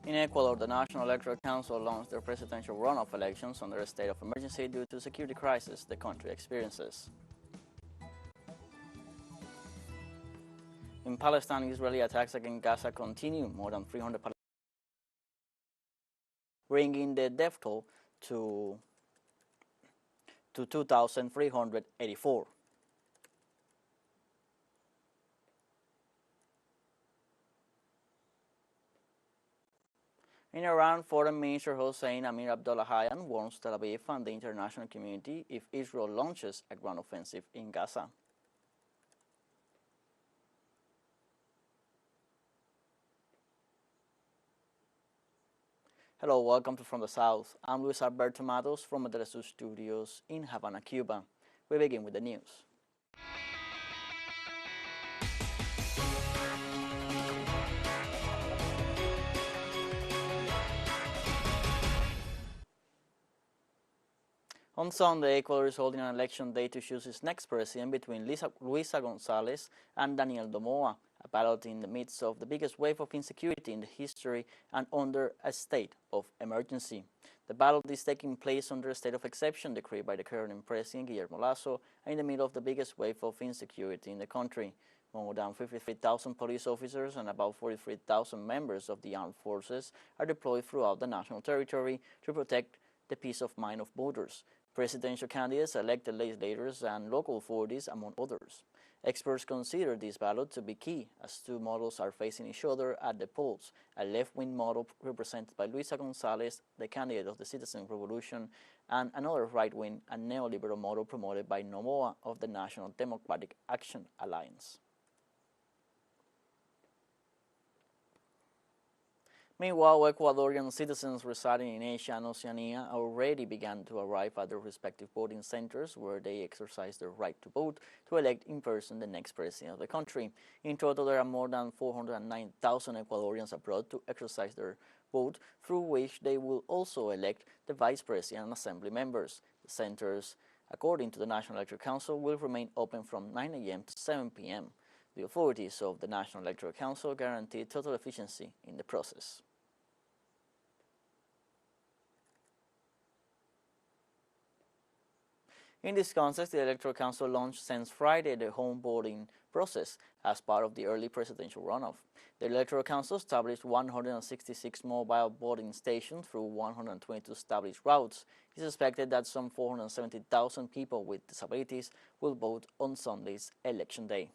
In Ecuador, the National Electoral Council launched their presidential runoff elections under a state of emergency due to the security crisis the country experiences. In Palestine, Israeli attacks against Gaza continue. More than 300 Palestinians, bringing the death toll to 2,384. In Iran, Foreign Minister Hossein Amir Abdollahian warns Tel Aviv and the international community if Israel launches a ground offensive in Gaza. Hello, welcome to From the South. I'm Luis Alberto Matos from the TeleSUR studios in Havana, Cuba. We begin with the news. On Sunday, Ecuador is holding an election day to choose its next president between Luisa González and Daniel Noboa, a ballot in the midst of the biggest wave of insecurity in the history and under a state of emergency. The ballot is taking place under a state of exception decreed by the current president, Guillermo Lasso, in the middle of the biggest wave of insecurity in the country. More than 53,000 police officers and about 43,000 members of the armed forces are deployed throughout the national territory to protect the peace of mind of voters. Presidential candidates, elected legislators, and local authorities, among others. Experts consider this ballot to be key, as two models are facing each other at the polls, a left-wing model represented by Luisa González, the candidate of the Citizen Revolution, and another right-wing and neoliberal model promoted by Noboa of the National Democratic Action Alliance. Meanwhile, Ecuadorian citizens residing in Asia and Oceania already began to arrive at their respective voting centers, where they exercise their right to vote to elect in person the next president of the country. In total, there are more than 409,000 Ecuadorians abroad to exercise their vote, through which they will also elect the vice president and assembly members. The centers, according to the National Electoral Council, will remain open from 9 a.m. to 7 p.m. The authorities of the National Electoral Council guarantee total efficiency in the process. In this context, the Electoral Council launched since Friday the home voting process as part of the early presidential runoff. The Electoral Council established 166 mobile voting stations through 122 established routes. It is expected that some 470,000 people with disabilities will vote on Sunday's election day.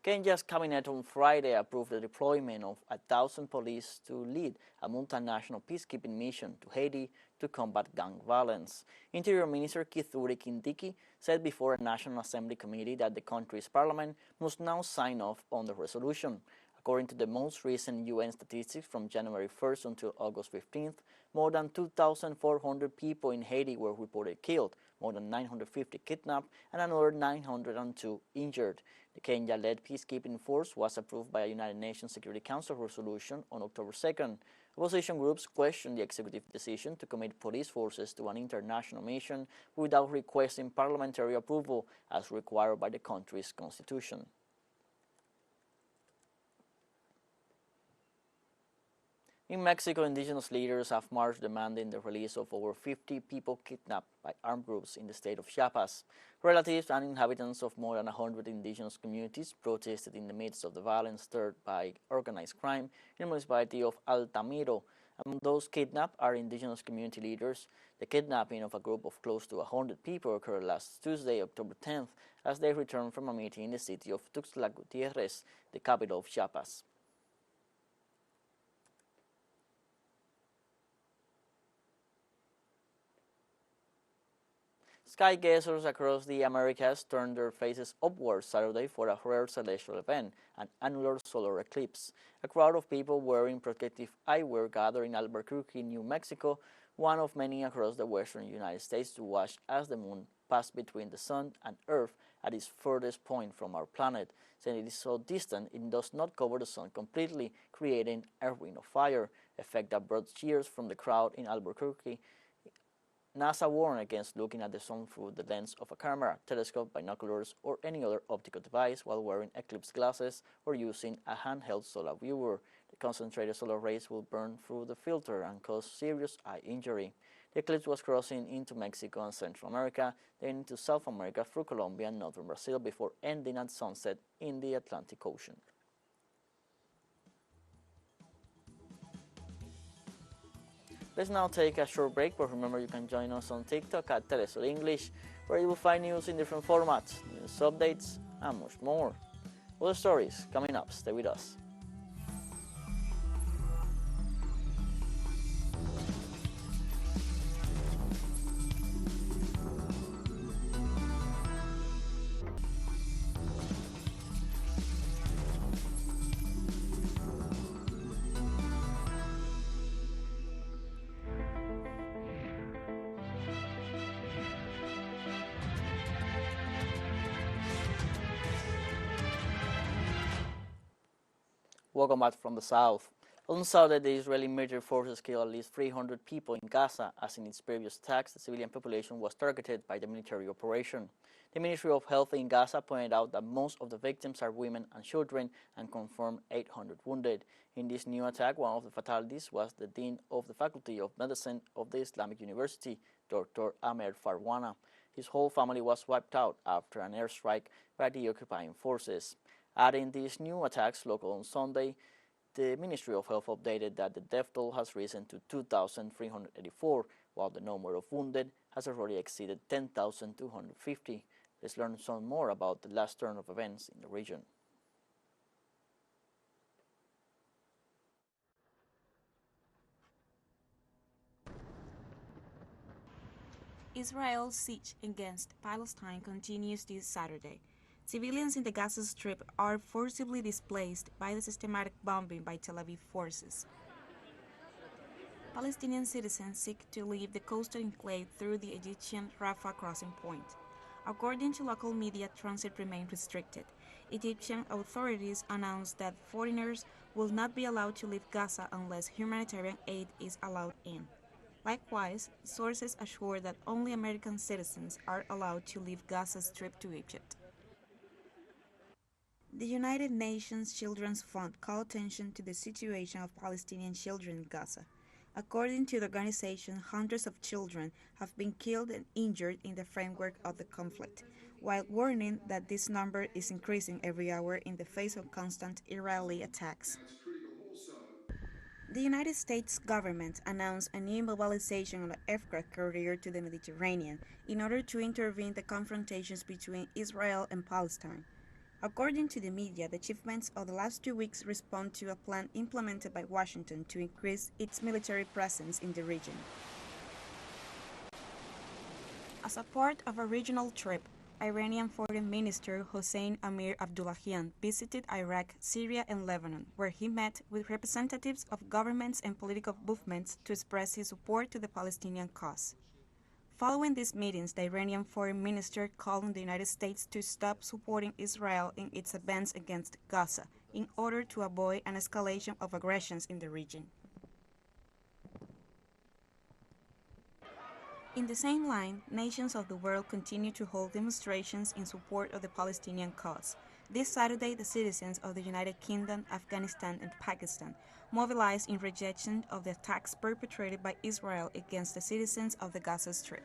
Kenya's cabinet on Friday approved the deployment of 1,000 police to lead a multinational peacekeeping mission to Haiti to combat gang violence. Interior Minister Kithure Kindiki said before a National Assembly committee that the country's parliament must now sign off on the resolution. According to the most recent UN statistics from January 1st until August 15th, more than 2,400 people in Haiti were reported killed, more than 950 kidnapped, and another 902 injured. The Kenya-led peacekeeping force was approved by a United Nations Security Council resolution on October 2nd. Opposition groups questioned the executive decision to commit police forces to an international mission without requesting parliamentary approval, as required by the country's constitution. In Mexico, indigenous leaders have marched demanding the release of over 50 people kidnapped by armed groups in the state of Chiapas. Relatives and inhabitants of more than 100 indigenous communities protested in the midst of the violence stirred by organized crime in the municipality of Altamiro. Among those kidnapped are indigenous community leaders. The kidnapping of a group of close to 100 people occurred last Tuesday, October 10th, as they returned from a meeting in the city of Tuxtla Gutiérrez, the capital of Chiapas. Sky gazers across the Americas turned their faces upward Saturday for a rare celestial event, an annular solar eclipse. A crowd of people wearing protective eyewear gathered in Albuquerque, New Mexico, one of many across the western United States, to watch as the moon passed between the sun and Earth at its furthest point from our planet. Since it is so distant, it does not cover the sun completely, creating a ring of fire, effect that brought cheers from the crowd in Albuquerque NASA warned against looking at the sun through the lens of a camera, telescope, binoculars, or any other optical device while wearing eclipse glasses or using a handheld solar viewer. The concentrated solar rays will burn through the filter and cause serious eye injury. The eclipse was crossing into Mexico and Central America, then into South America through Colombia and northern Brazil before ending at sunset in the Atlantic Ocean. Let's now take a short break, but remember you can join us on TikTok at TeleSUR English, where you will find news in different formats, news updates, and much more. Other stories coming up. Stay with us. Welcome back from the south. On Saturday, the Israeli military forces killed at least 300 people in Gaza, as in its previous attacks, the civilian population was targeted by the military operation. The Ministry of Health in Gaza pointed out that most of the victims are women and children and confirmed 800 wounded. In this new attack, one of the fatalities was the Dean of the Faculty of Medicine of the Islamic University, Dr. Amer Farwana. His whole family was wiped out after an airstrike by the occupying forces. Adding these new attacks local on Sunday, the Ministry of Health updated that the death toll has risen to 2,384, while the number of wounded has already exceeded 10,250. Let's learn some more about the last turn of events in the region. Israel's siege against Palestine continues this Saturday. Civilians in the Gaza Strip are forcibly displaced by the systematic bombing by Tel Aviv forces. Palestinian citizens seek to leave the coastal enclave through the Egyptian Rafah crossing point. According to local media, transit remains restricted. Egyptian authorities announced that foreigners will not be allowed to leave Gaza unless humanitarian aid is allowed in. Likewise, sources assure that only American citizens are allowed to leave Gaza Strip to Egypt. The United Nations Children's Fund called attention to the situation of Palestinian children in Gaza. According to the organization, hundreds of children have been killed and injured in the framework of the conflict, while warning that this number is increasing every hour in the face of constant Israeli attacks. The United States government announced a new mobilization of an aircraft carrier to the Mediterranean in order to intervene in the confrontations between Israel and Palestine. According to the media, the achievements of the last 2 weeks respond to a plan implemented by Washington to increase its military presence in the region. As a part of a regional trip, Iranian Foreign Minister Hossein Amir Abdullahian visited Iraq, Syria, and Lebanon, where he met with representatives of governments and political movements to express his support to the Palestinian cause. Following these meetings, the Iranian Foreign Minister called on the United States to stop supporting Israel in its advance against Gaza in order to avoid an escalation of aggressions in the region. In the same line, nations of the world continue to hold demonstrations in support of the Palestinian cause. This Saturday, the citizens of the United Kingdom, Afghanistan, and Pakistan mobilized in rejection of the attacks perpetrated by Israel against the citizens of the Gaza Strip.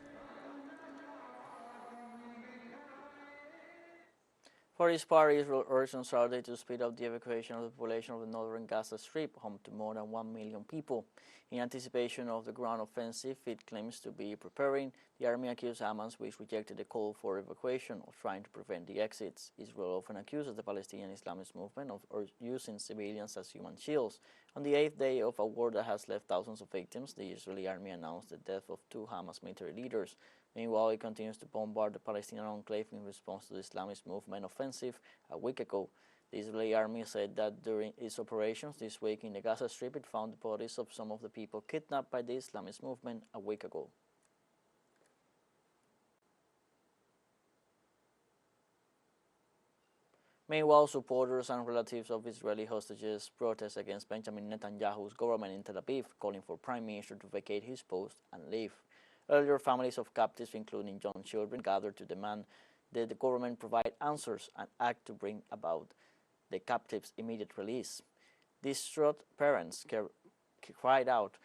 For its part, Israel urged on Saturday to speed up the evacuation of the population of the northern Gaza Strip, home to more than 1 million people. In anticipation of the ground offensive it claims to be preparing, the army accused Hamas, which rejected the call for evacuation, of trying to prevent the exits. Israel often accuses the Palestinian Islamist movement of using civilians as human shields. On the 8th day of a war that has left thousands of victims, the Israeli army announced the death of 2 Hamas military leaders. Meanwhile, it continues to bombard the Palestinian enclave in response to the Islamist movement offensive a week ago. The Israeli army said that during its operations this week in the Gaza Strip, it found the bodies of some of the people kidnapped by the Islamist movement a week ago. Meanwhile, supporters and relatives of Israeli hostages protest against Benjamin Netanyahu's government in Tel Aviv, calling for Prime Minister to vacate his post and leave. Earlier, families of captives, including young children, gathered to demand that the government provide answers and act to bring about the captives' immediate release. Distraught parents cried out,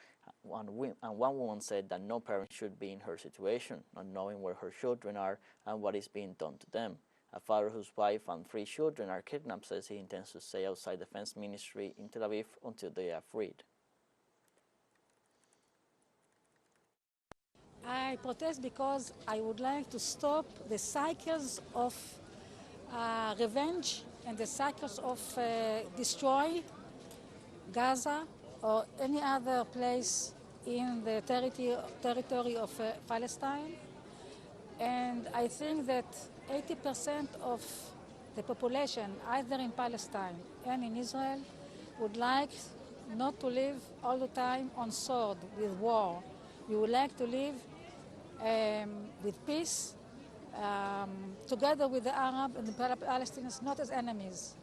and one woman said that no parent should be in her situation, not knowing where her children are and what is being done to them. A father whose wife and 3 children are kidnapped says he intends to stay outside the defense ministry in Tel Aviv until they are freed. I protest because I would like to stop the cycles of revenge and the cycles of destroy Gaza or any other place in the territory of Palestine. And I think that 80% of the population, either in Palestine and in Israel, would like not to live all the time on sword with war. We would like to live with peace, together with the Arab and the Palestinians, not as enemies.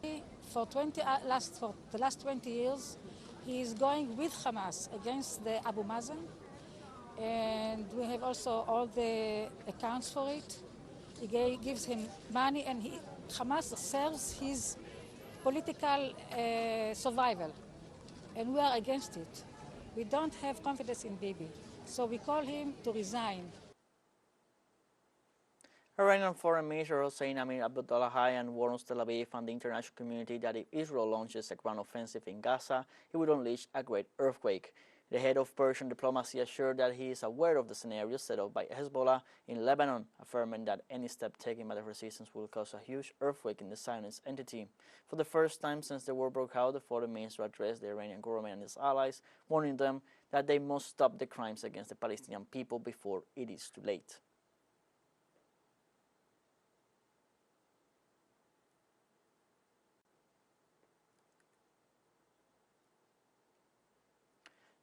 For the last 20 years, he is going with Hamas against the Abu Mazen, and we have also all the accounts for it. He gives him money, and Hamas serves his political survival, and we are against it. We don't have confidence in Bibi, so we call him to resign. Iranian Foreign Minister Hossein Amir-Abdollahian warns Tel Aviv and the international community that if Israel launches a ground offensive in Gaza, it would unleash a great earthquake. The head of Persian diplomacy assured that he is aware of the scenarios set up by Hezbollah in Lebanon, affirming that any step taken by the resistance will cause a huge earthquake in the Zionist entity. For the first time since the war broke out, the foreign minister addressed the Iranian government and its allies, warning them that they must stop the crimes against the Palestinian people before it is too late.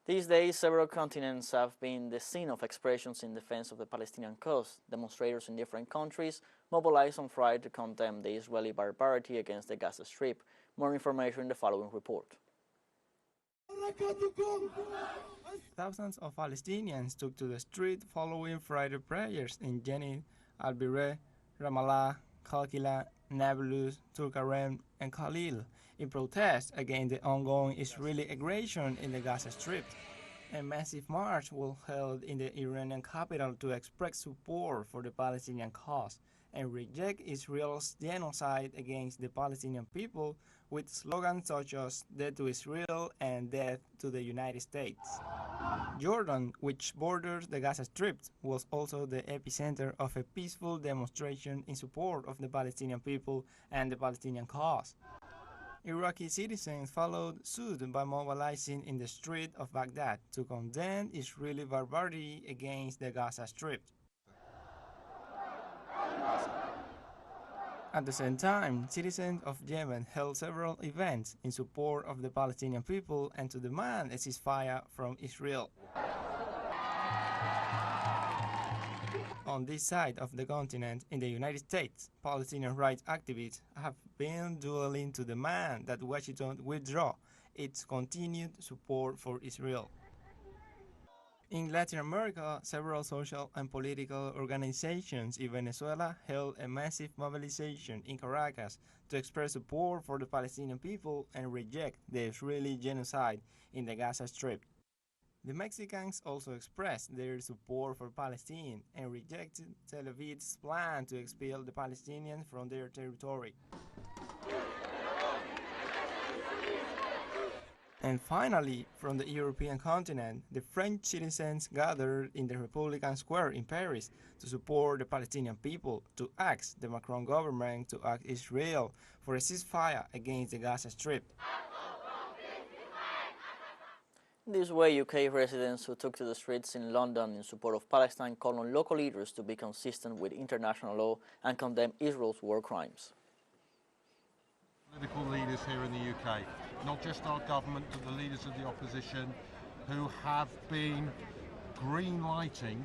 These days, several continents have been the scene of expressions in defense of the Palestinian cause. Demonstrators in different countries mobilized on Friday to condemn the Israeli barbarity against the Gaza Strip. More information in the following report. Thousands of Palestinians took to the street following Friday prayers in Jenin, Al-Bireh, Ramallah, Kalkila, Nablus, Tulkarem, and Khalil in protest against the ongoing Israeli aggression in the Gaza Strip. A massive march was held in the Iranian capital to express support for the Palestinian cause and reject Israel's genocide against the Palestinian people, with slogans such as "Death to Israel" and "Death to the United States." Jordan, which borders the Gaza Strip, was also the epicenter of a peaceful demonstration in support of the Palestinian people and the Palestinian cause. Iraqi citizens followed suit by mobilizing in the street of Baghdad to condemn Israeli barbarity against the Gaza Strip. At the same time, citizens of Yemen held several events in support of the Palestinian people and to demand a ceasefire from Israel. On this side of the continent, in the United States, Palestinian rights activists have been dueling to demand that Washington withdraw its continued support for Israel. In Latin America, several social and political organizations in Venezuela held a massive mobilization in Caracas to express support for the Palestinian people and reject the Israeli genocide in the Gaza Strip. The Mexicans also expressed their support for Palestine and rejected Tel Aviv's plan to expel the Palestinians from their territory. And finally, from the European continent, the French citizens gathered in the Republican Square in Paris to support the Palestinian people, to ask the Macron government to ask Israel for a ceasefire against the Gaza Strip. This way, UK residents who took to the streets in London in support of Palestine called on local leaders to be consistent with international law and condemn Israel's war crimes. Political leaders here in the UK, not just our government, but the leaders of the opposition who have been green-lighting,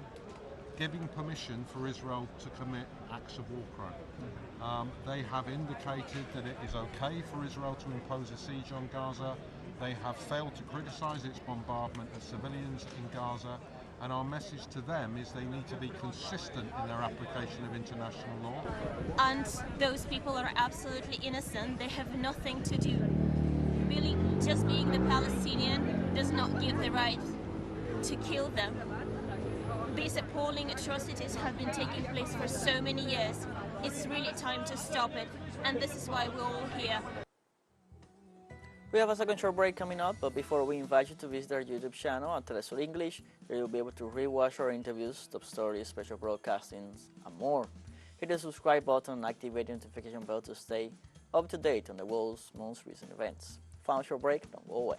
giving permission for Israel to commit acts of war crime. They have indicated that it is okay for Israel to impose a siege on Gaza, They have failed to criticise its bombardment of civilians in Gaza, and our message to them is they need to be consistent in their application of international law. And those people are absolutely innocent. They have nothing to do. Really, just being the Palestinian does not give the right to kill them. These appalling atrocities have been taking place for so many years. It's really time to stop it, and this is why we're all here. We have a second short break coming up, but before we invite you to visit our YouTube channel at TeleSUR English, where you'll be able to rewatch our interviews, top stories, special broadcastings, and more. Hit the subscribe button and activate the notification bell to stay up to date on the world's most recent events. Final short break, don't go away.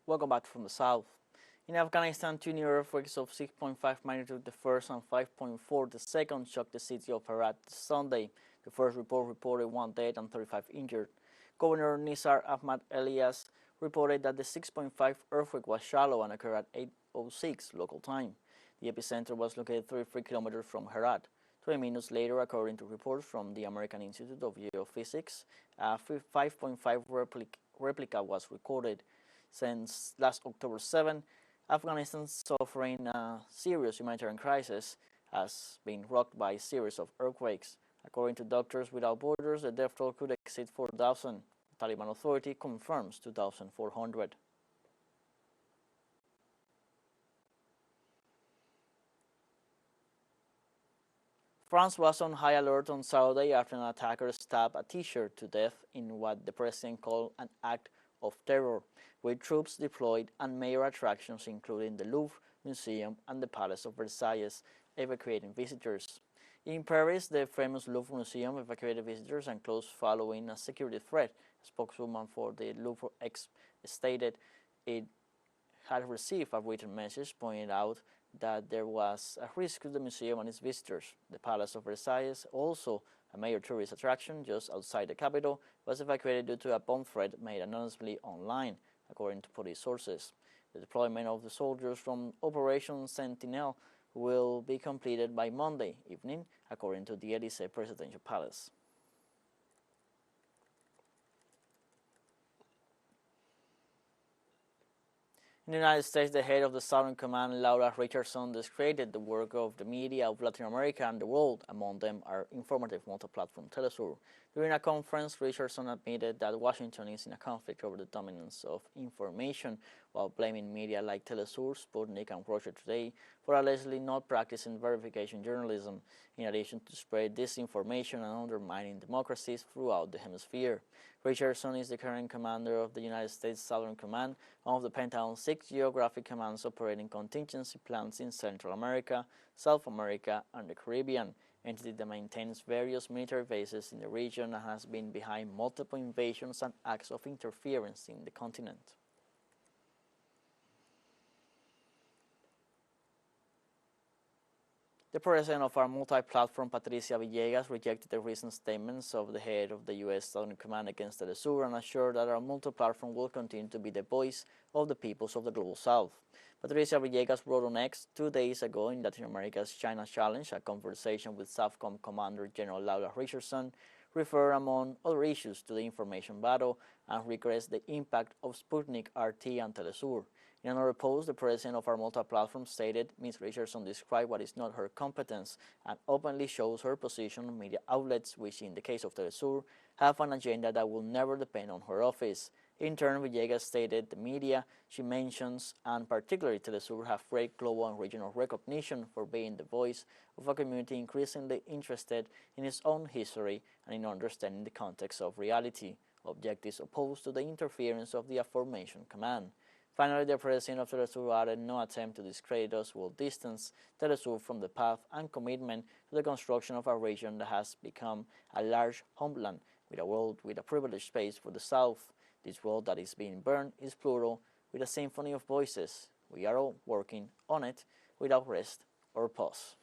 Welcome back from the south. In Afghanistan, two new earthquakes of 6.5 magnitude the first and 5.4 the second shocked the city of Herat Sunday. The first report reported 1 dead and 35 injured. Governor Nisar Ahmad Elias reported that the 6.5 earthquake was shallow and occurred at 8:06 local time. The epicenter was located 33 kilometers from Herat. 20 minutes later, according to reports from the American Institute of Geophysics, a 5.5 replica was recorded. Since last October 7, Afghanistan, suffering a serious humanitarian crisis, has been rocked by a series of earthquakes. According to Doctors Without Borders, the death toll could exceed 4,000. The Taliban Authority confirms 2,400. France was on high alert on Saturday after an attacker stabbed a teacher to death in what the president called an act of terror, with troops deployed and major attractions including the Louvre Museum and the Palace of Versailles evacuating visitors. In Paris, the famous Louvre Museum evacuated visitors and closed following a security threat. A spokeswoman for the Louvre stated it had received a written message pointing out that there was a risk to the museum and its visitors. The Palace of Versailles, also a major tourist attraction just outside the capital, was evacuated due to a bomb threat made anonymously online, according to police sources. The deployment of the soldiers from Operation Sentinel will be completed by Monday evening, according to the Élysée Presidential Palace. In the United States, the head of the Southern Command, Laura Richardson, described the work of the media of Latin America and the world. Among them are informative multi-platform TeleSUR. During a conference, Richardson admitted that Washington is in a conflict over the dominance of information, while blaming media like TeleSUR, Sputnik, and Russia Today for allegedly not practicing verification journalism, in addition to spread disinformation and undermining democracies throughout the hemisphere. Richardson is the current commander of the United States Southern Command, one of the Pentagon's 6 geographic commands operating contingency plans in Central America, South America, and the Caribbean, entity that maintains various military bases in the region and has been behind multiple invasions and acts of interference in the continent. The president of our multi-platform, Patricia Villegas, rejected the recent statements of the head of the U.S. Southern Command against TeleSUR and assured that our multi-platform will continue to be the voice of the peoples of the Global South. Patricia Villegas wrote on X 2 days ago in Latin America's China Challenge, a conversation with SOUTHCOM Commander General Laura Richardson, referred among other issues to the information battle and regressed the impact of Sputnik, RT, and TeleSUR. In another post, the president of our multi-platform stated Ms. Richardson described what is not her competence and openly shows her position on media outlets, which in the case of TeleSUR, have an agenda that will never depend on her office. In turn, Villegas stated the media she mentions, and particularly TeleSUR, have great global and regional recognition for being the voice of a community increasingly interested in its own history and in understanding the context of reality, objectives opposed to the interference of the aforementioned command. Finally, the president of TeleSUR added no attempt to discredit us will distance TeleSUR from the path and commitment to the construction of a region that has become a large homeland with a world with a privileged space for the South. This world that is being burned is plural, with a symphony of voices. We are all working on it without rest or pause.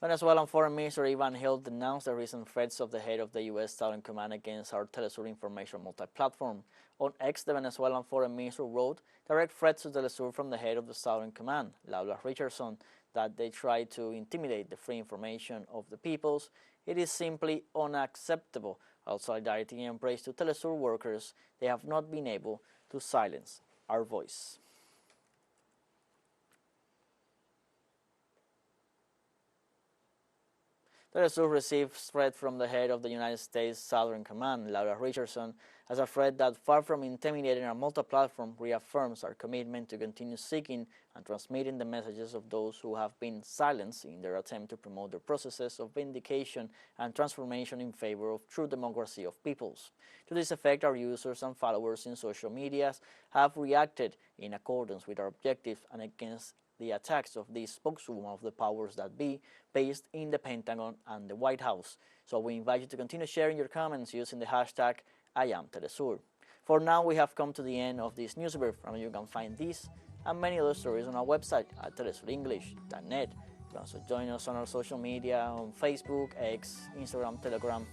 Venezuelan Foreign Minister Ivan Hill denounced the recent threats of the head of the U.S. Southern Command against our TeleSUR information multi-platform. On X, the Venezuelan Foreign Minister wrote direct threats to TeleSUR from the head of the Southern Command, Laura Richardson, that they try to intimidate the free information of the peoples. It is simply unacceptable. Our solidarity and praise to TeleSUR workers. They have not been able to silence our voice. TeleSUR receives threat from the head of the United States Southern Command, Laura Richardson, as a threat that, far from intimidating our multi-platform, reaffirms our commitment to continue seeking and transmitting the messages of those who have been silenced in their attempt to promote the processes of vindication and transformation in favor of true democracy of peoples. To this effect, our users and followers in social media have reacted in accordance with our objectives and against the attacks of the spokeswoman of the powers that be, based in the Pentagon and the White House. So we invite you to continue sharing your comments using the hashtag #IamTeleSUR. For now, we have come to the end of this news brief, and you can find these and many other stories on our website at telesurenglish.net. You can also join us on our social media on Facebook, X, Instagram, Telegram,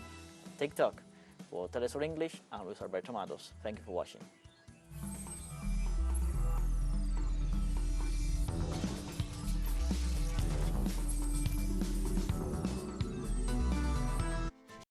and TikTok. For TeleSUR English, I'm Luis Alberto Matos. Thank you for watching.